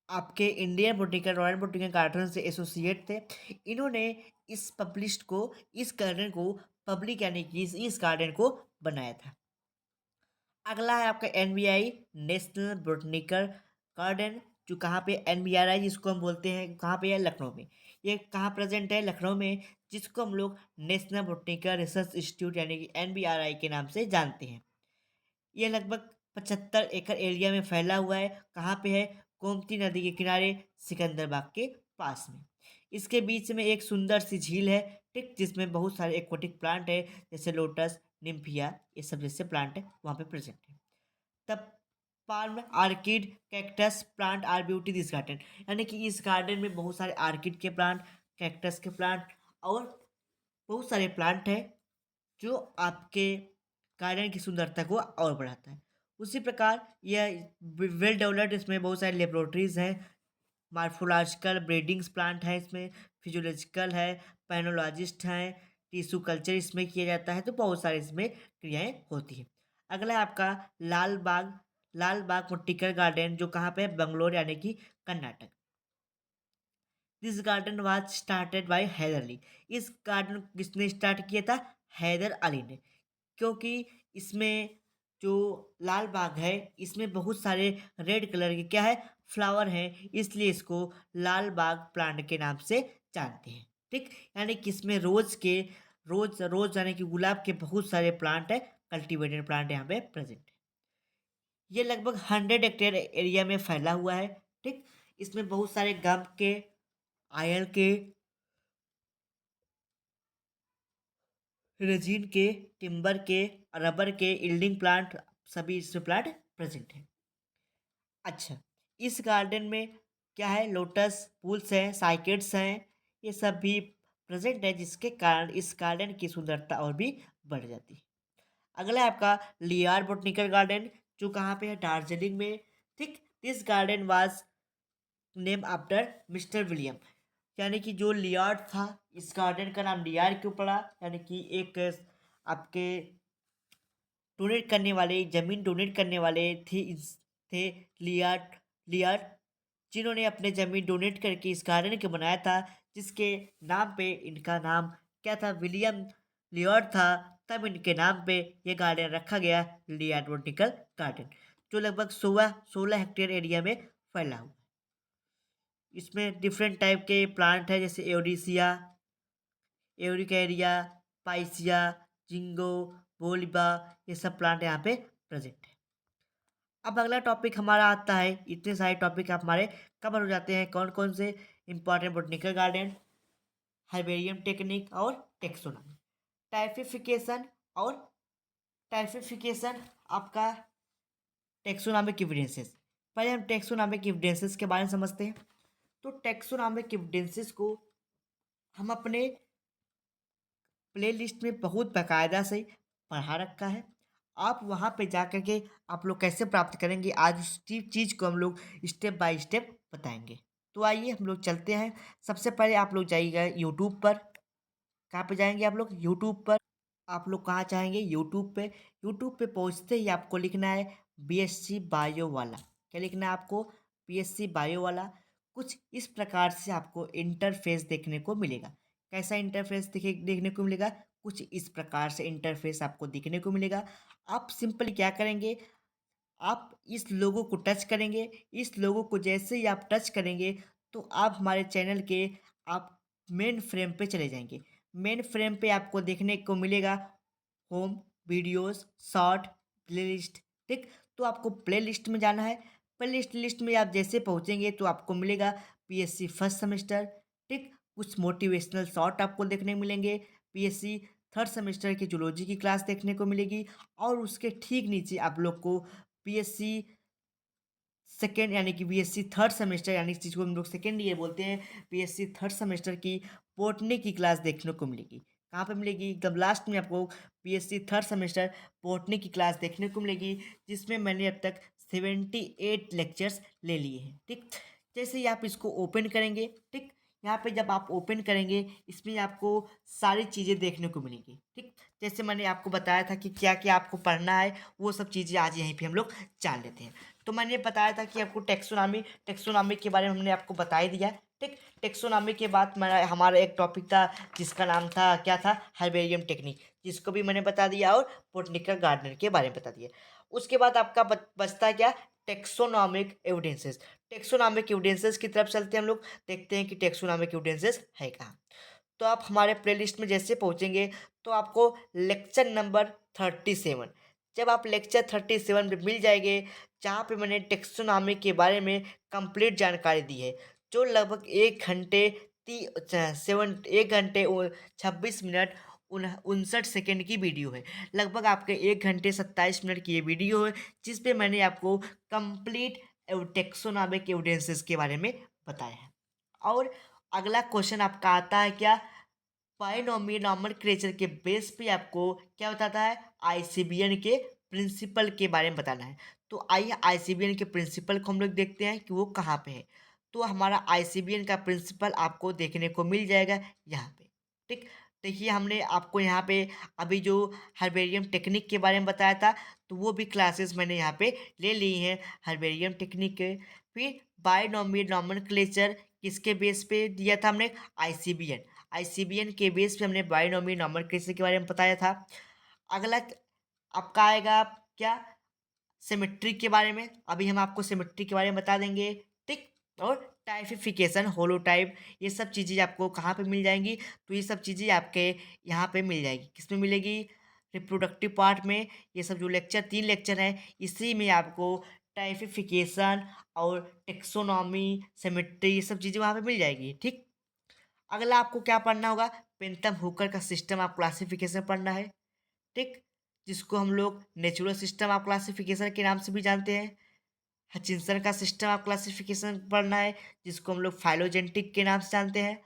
आपके Indian botanical royal botanical garden से एसोसिएट थे। इन्होंने इस गार्डन को पब्लिक यानी कि इस गार्डन को बनाया था। अगला है आपका एनबीआई, नेशनल बोटनिकल गार्डन, जो कहाँ पे एनबीआरआई जिसको हम बोलते हैं, कहाँ पे है, लखनऊ में। ये कहाँ प्रेजेंट है, लखनऊ में, जिसको हम लोग नेशनल बोटनिकल रिसर्च इंस्टीट्यूट यानी कि एनबीआरआई के नाम से जानते हैं। ये लगभग 75 एकड़ एरिया में फैला हुआ है। कहाँ पे है, गोमती नदी के किनारे, सिकंदरबाग के पास में। इसके बीच में एक सुंदर सी झील है, ठीक, जिसमें बहुत सारे एक्वाटिक प्लांट है, जैसे लोटस, निम्फिया, ये सब जैसे प्लांट है वहाँ पे प्रेजेंट है। तब palm, orchid, cactus plant are beauty this garden. यानी कि इस गार्डन में बहुत सारे आर्किड के प्लांट, कैक्टस के प्लांट और बहुत सारे प्लांट है, जो आपके गार्डन की सुंदरता को और बढ़ाता है। उसी प्रकार यह वेल डेवलप्ड, इसमें बहुत सारी लेबोरेटरीज हैं, मार्फोलॉजिकल ब्रीडिंग्स प्लांट है इसमें, फिजियोलॉजिकल है, पैनोलॉजिस्ट हैं, टिश्यू कल्चर इसमें किया जाता है, तो बहुत सारे इसमें क्रियाएं होती हैं। अगला है आपका लाल बाग, लाल बाग बोटनिकल गार्डन, जो कहाँ पे है, बंगलोर यानी कि Karnataka. This garden was started by Hyder Ali. इस गार्डन किसने स्टार्ट किया था, हैदर अली ने। क्योंकि इसमें जो लाल बाग है, इसमें बहुत सारे रेड कलर के क्या है, फ्लावर हैं, इसलिए इसको लाल बाग प्लांट के नाम से जानते हैं, ठीक। यानी कि इसमें रोज रोज यानी कि गुलाब के बहुत सारे प्लांट है, कल्टीवेटेड प्लांट यहाँ पे प्रेजेंट है। ये लगभग 100 हेक्टेयर एरिया में फैला हुआ है, ठीक। इसमें बहुत सारे गम के, आयल के, रेजिन के, टिम्बर के, रबर के, यील्डिंग प्लांट, सभी इसमें प्लांट प्रेजेंट है। अच्छा, इस गार्डन में क्या है, लोटस फूल्स हैं, साइकेड्स हैं, ये सब भी प्रेजेंट है, जिसके कारण इस गार्डन की सुंदरता और भी बढ़ जाती है। अगला है आपका लियार बोटनिकल गार्डन, जो कहाँ पे है, दार्जिलिंग में, ठीक। This garden was name after mister William. यानी कि जो लियार्ड था, इस गार्डन का नाम लियार क्यों पड़ा, यानी कि एक आपके डोनेट करने वाले, जमीन डोनेट करने वाले थे लियार्ड लियार्ड, जिन्होंने अपने जमीन डोनेट करके इस गार्डन को बनाया था, जिसके नाम पे इनका नाम क्या था, विलियम लियोट था, तब इनके नाम पे ये गार्डन रखा गया, लियोट बॉटनिकल गार्डन, जो लगभग 16 हेक्टेयर एरिया में फैला हुआ है। इसमें डिफरेंट टाइप के प्लांट है, जैसे एओडिसिया, एवरिकेरिया, पाइसिया, जिंगो, बोलिबा, ये सब प्लांट यहाँ पे प्रेजेंट है। अब अगला टॉपिक हमारा आता है, इतने सारे टॉपिक हमारे कवर हो जाते हैं, कौन कौन से, important botanical garden, herbarium technique और टेक्सोनॉमी। टाइपिफिकेशन और टाइपिफिकेशन आपका टेक्सोनॉमिक एविडेंसेस। पहले हम टेक्सोनॉमिक एविडेंसेस के बारे में समझते हैं। तो टेक्सोनॉमिक एविडेंसेस को हम अपने प्लेलिस्ट में बहुत बाकायदा से पढ़ा रखा है। आप वहाँ पे जा कर के आप लोग कैसे प्राप्त करेंगे, आज उस चीज़ को हम लोग स्टेप बाय स्टेप बताएंगे। तो आइए हम लोग चलते हैं। सबसे पहले आप लोग जाइएगा यूट्यूब पर। कहाँ पे जाएंगे आप लोग, यूट्यूब पर। आप लोग कहाँ चाहेंगे, यूट्यूब पे। यूट्यूब पे पहुँचते ही आपको लिखना है बीएससी बायो वाला। क्या लिखना है आपको, बीएससी बायो वाला। कुछ इस प्रकार से आपको इंटरफेस देखने को मिलेगा। कैसा इंटरफेस देखने को मिलेगा, कुछ इस प्रकार से इंटरफेस आपको देखने को मिलेगा। आप सिंपली क्या करेंगे, आप इस लोगो को टच करेंगे। इस लोगो को जैसे ही आप टच करेंगे तो आप हमारे चैनल के आप मेन फ्रेम पे चले जाएंगे। मेन फ्रेम पे आपको देखने को मिलेगा होम, वीडियोस, शॉर्ट, प्लेलिस्ट। ठीक, तो आपको प्लेलिस्ट में जाना है। प्लेलिस्ट में आप जैसे पहुंचेंगे तो आपको मिलेगा पीएससी फर्स्ट सेमेस्टर। ठीक, कुछ मोटिवेशनल शॉर्ट आपको देखने को मिलेंगे। पीएससी थर्ड सेमेस्टर की जूलॉजी की क्लास देखने को मिलेगी। और उसके ठीक नीचे आप लोग को पीएससी सेकेंड यानी कि बीएससी थर्ड सेमेस्टर, यानी इस चीज़ को हम लोग सेकेंड ईयर बोलते हैं, बीएससी थर्ड सेमेस्टर की बॉटनी की क्लास देखने को मिलेगी। कहाँ पे मिलेगी, एकदम लास्ट में आपको बीएससी थर्ड सेमेस्टर बॉटनी की क्लास देखने को मिलेगी, जिसमें मैंने अब तक 78 लेक्चर्स ले लिए हैं। ठीक, जैसे ही आप इसको ओपन करेंगे, ठीक, यहाँ पे जब आप ओपन करेंगे इसमें आपको सारी चीज़ें देखने को मिलेंगी। ठीक, जैसे मैंने आपको बताया था कि क्या क्या आपको पढ़ना है, वो सब चीज़ें आज यहीं पे हम लोग जान लेते हैं। तो मैंने बताया था कि आपको टेक्सोनॉमी के बारे में हमने आपको बता ही दिया। ठीक, टेक्सोनॉमी के बाद मेरा हमारा एक टॉपिक था जिसका नाम था क्या था, हर्बेरियम टेक्निक, जिसको भी मैंने बता दिया, और बोटनिकल गार्डनर के बारे में बता दिया। उसके बाद आपका बचता क्या, टेक्सोनॉमिक एविडेंसेस। टेक्सोनॉमिक एविडेंसेस की तरफ चलते हैं हम लोग, देखते हैं कि टेक्सोनॉमिक एविडेंसेस है कहाँ। तो आप हमारे प्लेलिस्ट में जैसे पहुंचेंगे तो आपको लेक्चर नंबर 37, जब आप लेक्चर 37 पे मिल जाएंगे, जहाँ पे मैंने टेक्सोनॉमी के बारे में कंप्लीट जानकारी दी है, जो लगभग 1 घंटे 1 घंटे 26 मिनट 59 सेकेंड की वीडियो है। लगभग आपके 1 घंटे 27 मिनट की ये वीडियो है, जिसपे मैंने आपको कंप्लीट टेक्सोनॉमिक एविडेंसेस के बारे में बताया है। और अगला क्वेश्चन आपका आता है क्या, बायनोमियल नोमेनक्लेचर के बेस पे आपको क्या बताता है, आईसीबीएन के प्रिंसिपल के बारे में बताना है। तो आइए आईसीबीएन के प्रिंसिपल को हम लोग देखते हैं कि वो कहाँ पे है। तो हमारा आईसीबीएन का प्रिंसिपल आपको देखने को मिल जाएगा यहाँ पे। ठीक, देखिए हमने आपको यहाँ पे अभी जो हर्बेरियम टेक्निक के बारे में बताया था, तो वो भी क्लासेस मैंने यहाँ पे ले ली हैं हर्बेरियम टेक्निक के। फिर बायनोमियल नोमेनक्लेचर किसके बेस पे दिया था हमने, आईसीबीएन। आईसीबीएन के बेस पे हमने बायनोमियल नोमेनक्लेचर के बारे में बताया था। अगला आपका आएगा क्या, सिमेट्री के बारे में। अभी हम आपको सिमेट्री के बारे में बता देंगे। ठीक, और टाइपिफिकेशन, होलोटाइप, ये सब चीज़ें आपको कहाँ पे मिल जाएंगी, तो ये सब चीज़ें आपके यहाँ पे मिल जाएगी। किस में मिलेगी, रिप्रोडक्टिव पार्ट में। ये सब जो लेक्चर 3 लेक्चर हैं, इसी में आपको टाइपिफिकेशन और टेक्सोनॉमी, सिमेट्री, ये सब चीज़ें वहाँ पे मिल जाएगी। ठीक, अगला आपको क्या पढ़ना होगा, पेंटम हुकर का सिस्टम ऑफ क्लासिफिकेशन पढ़ना है। ठीक, जिसको हम लोग नेचुरल सिस्टम ऑफ क्लासिफिकेशन के नाम से भी जानते हैं। हचिंसन का सिस्टम ऑफ क्लासिफिकेशन पढ़ना है, जिसको हम लोग फाइलोजेनेटिक के नाम से जानते हैं।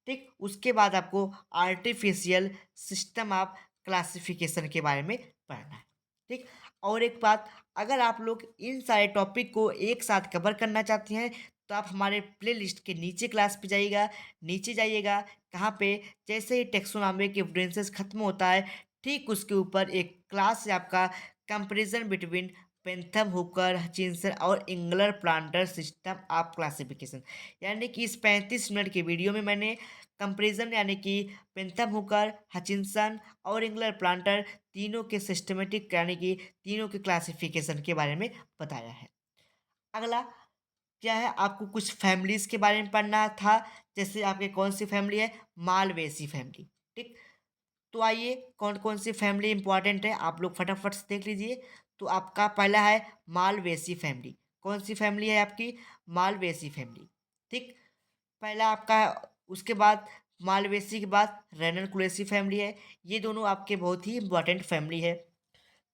ठीक, उसके बाद आपको आर्टिफिशियल सिस्टम ऑफ क्लासिफिकेशन के बारे में पढ़ना है। ठीक, और एक बात, अगर आप लोग इन सारे टॉपिक को एक साथ कवर करना चाहते हैं तो आप हमारे प्लेलिस्ट के नीचे क्लास पे जाइएगा। नीचे जाइएगा, कहाँ पे, जैसे ही टेक्सोनॉमिक एविडेंसेस खत्म होता है, ठीक उसके ऊपर एक क्लास है आपका, कंपैरिजन बिटवीन पेंथम, हुकर, हचिंसन और इंगलर प्लांटर सिस्टम ऑफ क्लासिफिकेशन। यानी कि इस 35 मिनट के वीडियो में मैंने कंपेरिजन यानी कि पेंथम, हुकर, हचिंसन और इंगलर प्लांटर तीनों के सिस्टमेटिक यानी कि तीनों के क्लासिफिकेशन के बारे में बताया है। अगला क्या है, आपको कुछ फैमिलीज के बारे में पढ़ना था। जैसे आपके कौन सी फैमिली है, मालवेसी फैमिली। ठीक, तो आइए कौन कौन सी फैमिली इंपॉर्टेंट है आप लोग फटाफट से देख लीजिए। तो आपका पहला है मालवेसी फैमिली। कौन सी फैमिली है आपकी, मालवेसी फैमिली। ठीक, पहला आपका। उसके बाद मालवेसी के बाद रेनन कुलेसी फैमिली है। ये दोनों आपके बहुत ही इंपॉर्टेंट फैमिली है।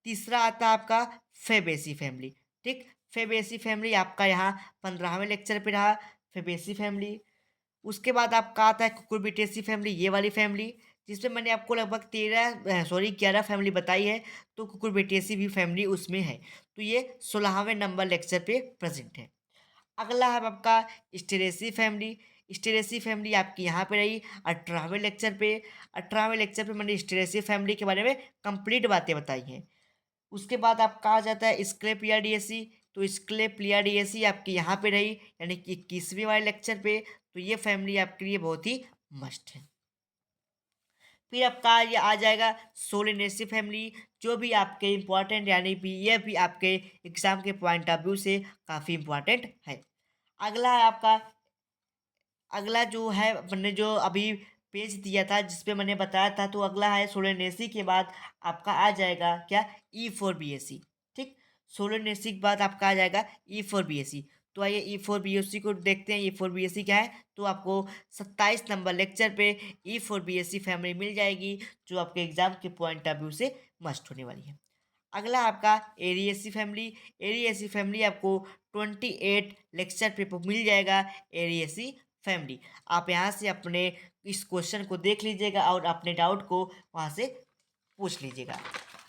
तीसरा आता है आपका फेबेसी फैमिली। ठीक, फेबेसी फैमिली आपका यहाँ 15वें लेक्चर पे रहा, फेबेसी फैमिली। उसके बाद आपका आता है कुकुरबिटेसी फैमिली, ये वाली फैमिली जिसमें मैंने आपको लगभग 11 फैमिली बताई है। तो कुकुरबिटेसी भी फैमिली उसमें है। तो ये 16वें नंबर लेक्चर पे प्रेजेंट है। अगला है आपका स्टेरेसी फैमिली। स्टेरेसी फैमिली आपकी यहाँ पे रही 18वें लेक्चर पे। 18वें लेक्चर पे मैंने स्टेरेसी फैमिली के बारे में कंप्लीट बातें बताई हैं। उसके बाद आपका आ जाता है स्क्लेपियाडिएसी। तो स्क्लेपियाडिएसी आपकी यहाँ पे रही यानी कि 21वें वाले लेक्चर पे। तो ये फैमिली आपके लिए बहुत ही मस्ट है। फिर आपका ये आ जाएगा सोलिनेसी फैमिली, जो भी आपके इम्पोर्टेंट यानी कि ये भी आपके एग्जाम के पॉइंट ऑफ व्यू से काफ़ी इम्पोर्टेंट है। अगला है आपका, अगला जो है मैंने जो अभी पेज दिया था जिस पे मैंने बताया था, तो अगला है सोलनेसी के बाद आपका आ जाएगा क्या, E4BAC। ठीक, सोलनेसी के बाद आपका आ जाएगा E4BAC। तो आइए E4BAC को देखते हैं। E4BAC क्या है, तो आपको 27 नंबर लेक्चर पे E4BAC फैमिली मिल जाएगी, जो आपके एग्जाम के पॉइंट ऑफ व्यू से मस्ट होने वाली है। अगला आपका एरिएसी फैमिली। एरिएसी फैमिली आपको 28 लेक्चर पे मिल जाएगा, एरिएसी फैमिली। आप यहाँ से अपने इस क्वेश्चन को देख लीजिएगा और अपने डाउट को वहाँ से पूछ लीजिएगा।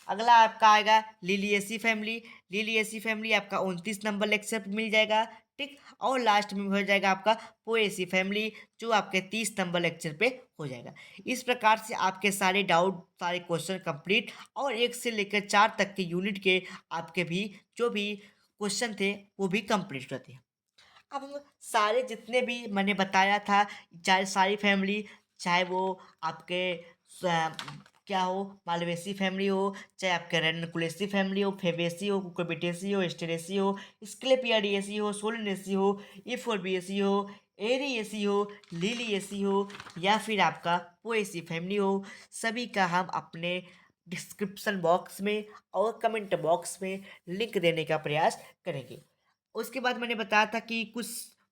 अगला आपका आएगा लिलियसी फैमिली। लिलियसी फैमिली आपका 29 नंबर लेक्चर पे मिल जाएगा। ठीक, और लास्ट में हो जाएगा आपका पोएसी फैमिली, जो आपके 30 नंबर लेक्चर पे हो जाएगा। इस प्रकार से आपके सारे डाउट, सारे क्वेश्चन कंप्लीट और 1 से लेकर 4 तक के यूनिट के आपके भी जो भी क्वेश्चन थे वो भी कंप्लीट रहते हैं। अब हम सारे जितने भी मैंने बताया था, चाहे सारी फैमिली, चाहे वो आपके क्या हो, मालवेसी फैमिली हो, चाहे आपके रेनकुलेसी फैमिली हो, फेबेसी हो, कुकुरबिटेसी हो, एस्टेरेसी हो, स्क्लेपियाडिएसी हो, सोलिनेसी हो, इफोरबिएसी हो, एरिएसी हो, लिलिएसी हो, या फिर आपका पोएसी फैमिली हो, सभी का हम अपने डिस्क्रिप्शन बॉक्स में और कमेंट बॉक्स में लिंक देने का प्रयास करेंगे। उसके बाद मैंने बताया था कि कुछ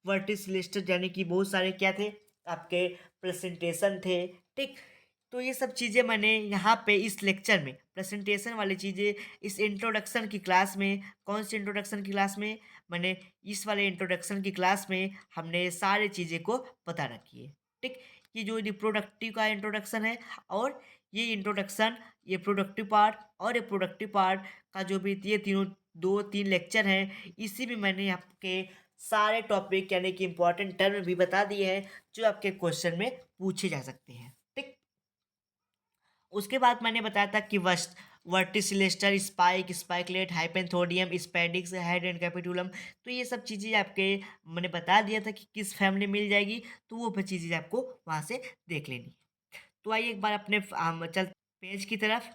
वर्टिस लिस्ट यानी कि बहुत सारे क्या थे, आपके प्रेजेंटेशन थे। ठीक, तो ये सब चीज़ें मैंने यहाँ पे इस लेक्चर में प्रेजेंटेशन वाली चीज़ें, इस इंट्रोडक्शन की क्लास में, कौन सी इंट्रोडक्शन की क्लास में, मैंने इस वाले इंट्रोडक्शन की क्लास में हमने सारी चीज़ें को बता रखी है। ठीक, ये जो रिप्रोडक्टिव का इंट्रोडक्शन है, और ये इंट्रोडक्शन, ये प्रोडक्टिव पार्ट और ये प्रोडक्टिव पार्ट का जो भी ये तीनों 2-3 लेक्चर हैं, इसी में मैंने आपके सारे टॉपिक यानी कि इम्पोर्टेंट टर्म भी बता दिए हैं, जो आपके क्वेश्चन में पूछे जा सकते हैं। ठीक, उसके बाद मैंने बताया था कि verticillaster, spike, spikelet, hypanthodium, spadix, head and capitulum. तो ये सब चीज़ें आपके मैंने बता दिया था कि किस फैमिली मिल जाएगी, तो वो चीज़ें आपको वहाँ से देख लेनी है। तो आइए एक बार अपने हम चल पेज की तरफ।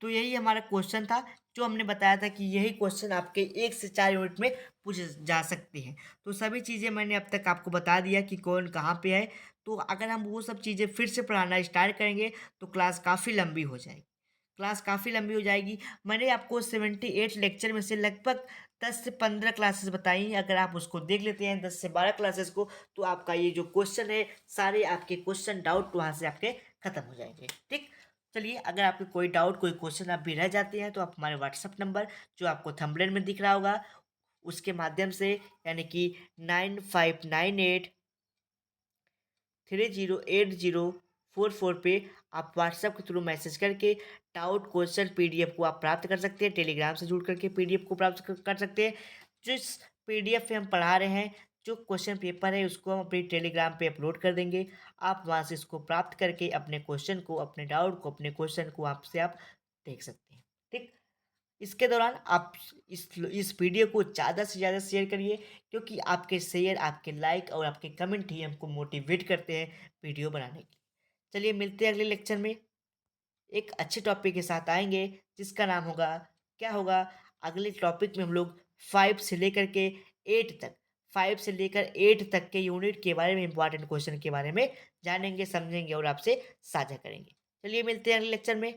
तो यही हमारा क्वेश्चन था, जो हमने बताया था कि यही क्वेश्चन आपके 1 से 4 यूनिट में पूछे जा सकते हैं। तो सभी चीज़ें मैंने अब तक आपको बता दिया कि कौन कहाँ पे है। तो अगर हम वो सब चीज़ें फिर से पढ़ाना स्टार्ट करेंगे तो क्लास काफ़ी लंबी हो जाएगी। क्लास काफ़ी लंबी हो जाएगी। मैंने आपको 78 लेक्चर में से लगभग 10 से 15 क्लासेस बताई हैं। अगर आप उसको देख लेते हैं 10 से 12 क्लासेस को, तो आपका ये जो क्वेश्चन है, सारे आपके क्वेश्चन डाउट वहाँ से आपके खत्म हो जाएंगे। ठीक, चलिए अगर आपके कोई डाउट, कोई क्वेश्चन आप भी रह जाते हैं, तो आप हमारे व्हाट्सअप नंबर जो आपको थंबनेल में दिख रहा होगा उसके माध्यम से, यानी कि 9598308044 पे आप व्हाट्सएप के थ्रू मैसेज करके डाउट, क्वेश्चन, पीडीएफ को आप प्राप्त कर सकते हैं। टेलीग्राम से जुड़ करके पीडीएफ को प्राप्त कर सकते हैं। जिस पीडीएफ पे हम पढ़ा रहे हैं, जो क्वेश्चन पेपर है, उसको हम अपने टेलीग्राम पे अपलोड कर देंगे। आप वहाँ से इसको प्राप्त करके अपने क्वेश्चन को, अपने डाउट को, अपने क्वेश्चन को आपसे आप देख सकते हैं। ठीक, इसके दौरान आप इस वीडियो को ज़्यादा से ज़्यादा शेयर करिए, क्योंकि आपके शेयर, आपके लाइक और आपके कमेंट ही हमको मोटिवेट करते हैं वीडियो बनाने के लिए। चलिए मिलते हैं अगले लेक्चर में, एक अच्छे टॉपिक के साथ आएँगे, जिसका नाम होगा, क्या होगा? अगले टॉपिक में हम लोग 5 से लेकर के 8 तक, 5 से लेकर 8 तक के यूनिट के बारे में, इम्पोर्टेंट क्वेश्चन के बारे में जानेंगे, समझेंगे और आपसे साझा करेंगे। चलिए मिलते हैं अगले लेक्चर में।